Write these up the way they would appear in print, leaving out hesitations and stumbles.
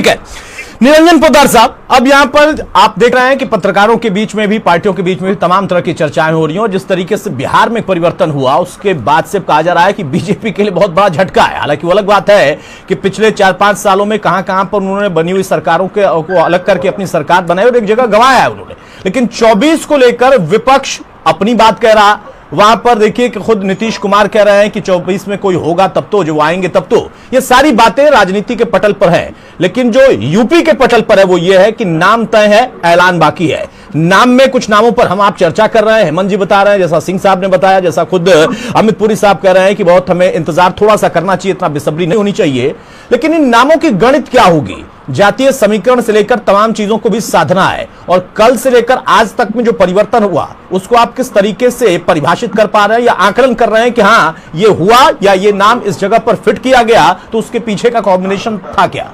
ठीक है निरंजन पोद्दार साहब, अब यहां पर आप देख रहे हैं कि पत्रकारों के बीच में भी, पार्टियों के बीच में भी तमाम तरह की चर्चाएं हो रही हैं और जिस तरीके से बिहार में परिवर्तन हुआ उसके बाद से कहा जा रहा है कि बीजेपी के लिए बहुत बड़ा झटका है। हालांकि वो अलग बात है कि पिछले 4-5 सालों में कहां पर उन्होंने बनी हुई सरकारों को अलग करके अपनी सरकार बनाई और एक जगह गंवाया है उन्होंने, लेकिन 24 को लेकर विपक्ष अपनी बात कह रहा। वहां पर देखिए कि खुद नीतीश कुमार कह रहे हैं कि 24 में कोई होगा तब तो, जो आएंगे तब तो। ये सारी बातें राजनीति के पटल पर है, लेकिन जो यूपी के पटल पर है वो ये है कि नाम तय है, ऐलान बाकी है। नाम में कुछ नामों पर हम आप चर्चा कर रहे हैं, हेमंत जी बता रहे हैं, जैसा सिंह साहब ने बताया, जैसा खुद अमित पुरी साहब कह रहे हैं कि बहुत हमें इंतजार थोड़ा सा करना चाहिए, इतना बेसब्री नहीं होनी चाहिए। लेकिन इन नामों की गणित क्या होगी? जातीय समीकरण से लेकर तमाम चीजों को भी साधना है, और कल से लेकर आज तक में जो परिवर्तन हुआ उसको आप किस तरीके से परिभाषित कर पा रहे हैं या आकलन कर रहे हैं कि हाँ ये हुआ या ये नाम इस जगह पर फिट किया गया, तो उसके पीछे का कॉम्बिनेशन था क्या?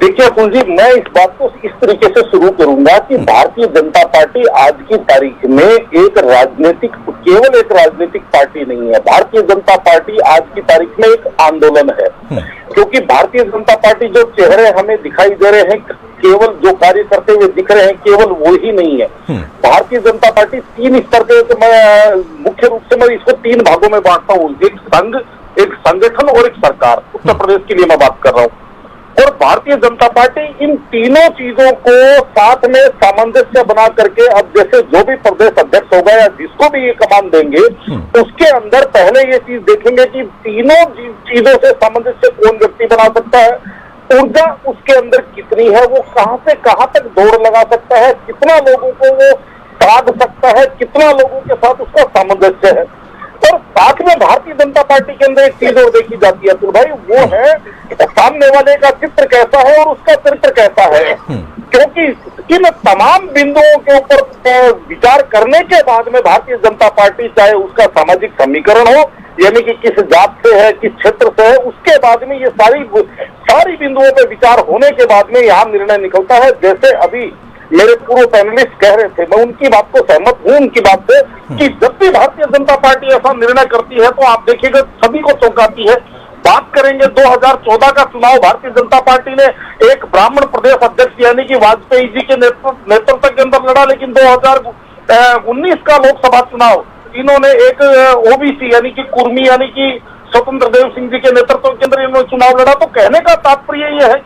देखिए अतुल जी, मैं इस बात को इस तरीके से शुरू करूंगा कि भारतीय जनता पार्टी आज की तारीख में केवल एक राजनीतिक पार्टी नहीं है। भारतीय जनता पार्टी आज की तारीख में एक आंदोलन है, क्योंकि भारतीय जनता पार्टी जो चेहरे हमें दिखाई दे रहे हैं, केवल जो कार्य करते हुए दिख रहे हैं, केवल वो ही नहीं है। भारतीय जनता पार्टी 3 स्तर के, मैं मुख्य रूप से मैं इसको 3 भागों में बांटता हूँ, एक संघ, एक संगठन और एक सरकार। उत्तर प्रदेश के लिए मैं बात कर रहा हूँ। और भारतीय जनता पार्टी इन तीनों चीजों को साथ में सामंजस्य बना करके, अब जैसे जो भी प्रदेश अध्यक्ष होगा या जिसको भी ये कमान देंगे, उसके अंदर पहले ये चीज देखेंगे कि तीनों चीजों से सामंजस्य कौन व्यक्ति बना सकता है, ऊर्जा उसके अंदर कितनी है, वो कहां से कहां तक दौड़ लगा सकता है, कितना लोगों को वो साध सकता है, कितना लोगों के साथ उसका सामंजस्य है। और साथ में भारतीय जनता पार्टी के अंदर एक चीज और देखी जाती है तो भाई, वो है सामने वाले का चित्र कैसा है और उसका चरित्र कैसा है। क्योंकि इन तमाम बिंदुओं के ऊपर विचार करने के बाद में भारतीय जनता पार्टी, चाहे उसका सामाजिक समीकरण हो, यानी कि किस जात से है, किस क्षेत्र से है, उसके बाद में ये सारी बिंदुओं पे विचार होने के बाद में यहाँ निर्णय निकलता है। जैसे अभी मेरे पूर्व पैनलिस्ट कह रहे थे, मैं उनकी बात को सहमत हूं, उनकी बात से, कि जब भी भारतीय जनता पार्टी ऐसा निर्णय करती है तो आप देखिएगा सभी को चौंकाती है। बात करेंगे 2014 का चुनाव, भारतीय जनता पार्टी ने एक ब्राह्मण प्रदेश अध्यक्ष यानी कि वाजपेयी जी के नेतृत्व के अंदर लड़ा, लेकिन 2019 का लोकसभा चुनाव इन्होंने एक ओबीसी यानी कि कुर्मी यानी कि स्वतंत्र देव सिंह जी के नेतृत्व के अंदर इन्होंने चुनाव लड़ा। तो कहने का तात्पर्य यह है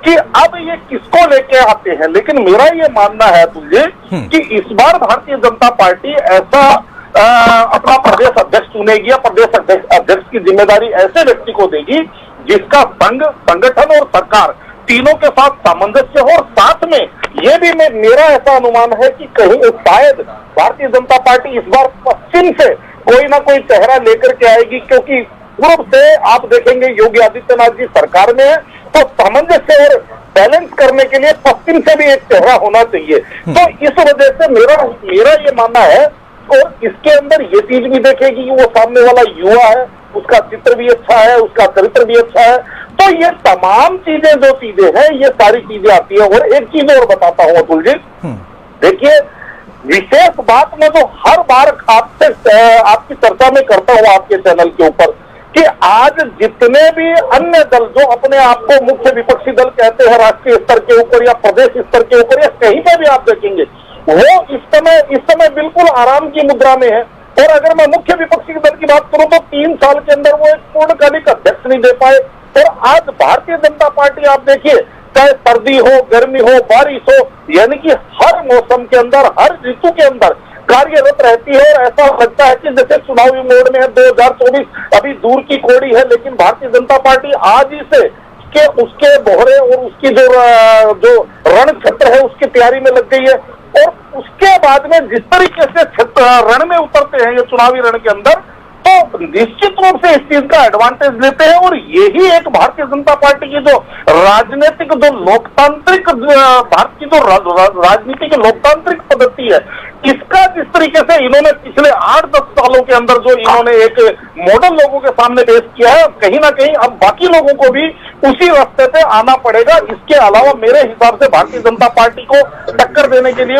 कि अब ये किसको लेके आते हैं। लेकिन मेरा ये मानना है तुझे कि इस बार भारतीय जनता पार्टी ऐसा अपना प्रदेश अध्यक्ष चुनेगी या प्रदेश अध्यक्ष की जिम्मेदारी ऐसे व्यक्ति को देगी जिसका संघ, संगठन और सरकार तीनों के साथ सामंजस्य हो। और साथ में ये भी मेरा ऐसा अनुमान है कि कहीं शायद भारतीय जनता पार्टी इस बार पश्चिम से कोई ना कोई चेहरा लेकर के आएगी, क्योंकि पूर्व से आप देखेंगे योगी आदित्यनाथ जी सरकार में है, तो सामंजस्य और बैलेंस करने के लिए पश्चिम से भी एक चेहरा होना चाहिए। तो इस वजह से मेरा ये मानना है, और इसके अंदर ये चीज भी देखेगी कि वो सामने वाला युवा है, उसका चित्र भी अच्छा है, उसका चरित्र भी अच्छा है। तो ये तमाम चीजें जो चीजें हैं, ये सारी चीजें आती है। और एक चीज और बताता हूँ अतुल जी, देखिए विशेष बात मैं तो हर बार आपकी चर्चा में करता हूँ आपके चैनल के ऊपर, कि आज जितने भी अन्य दल जो अपने आप को मुख्य विपक्षी दल कहते हैं, राष्ट्रीय स्तर के ऊपर या प्रदेश स्तर के ऊपर या कहीं पे भी आप देखेंगे, वो इस समय बिल्कुल आराम की मुद्रा में है। और अगर मैं मुख्य विपक्षी दल की बात करूं तो 3 साल के अंदर वो एक पूर्णकालिक अध्यक्ष नहीं दे पाए। और आज भारतीय जनता पार्टी आप देखिए, चाहे सर्दी हो, गर्मी हो, बारिश हो, यानी कि हर मौसम के अंदर, हर ऋतु के अंदर कार्यरत रहती है। और ऐसा लगता है कि जैसे चुनावी मोड में है, 2024 अभी दूर की कोड़ी है, लेकिन भारतीय जनता पार्टी आज ही से उसके बोहरे और उसकी जो रण क्षेत्र है उसकी तैयारी में लग गई है। और उसके बाद में जिस तरीके से रण में उतरते हैं ये चुनावी रण के अंदर, तो निश्चित रूप से इस चीज का एडवांटेज लेते हैं। और यही एक भारतीय जनता पार्टी की जो राजनीतिक, जो लोकतांत्रिक, भारत की जो राजनीति की लोकतांत्रिक पद्धति है, इसका जिस तरीके से इन्होंने पिछले 8-10 सालों के अंदर जो इन्होंने एक मॉडल लोगों के सामने पेश किया है, कहीं ना कहीं अब बाकी लोगों को भी उसी रास्ते पे आना पड़ेगा। इसके अलावा मेरे हिसाब से भारतीय जनता पार्टी को टक्कर देने के लिए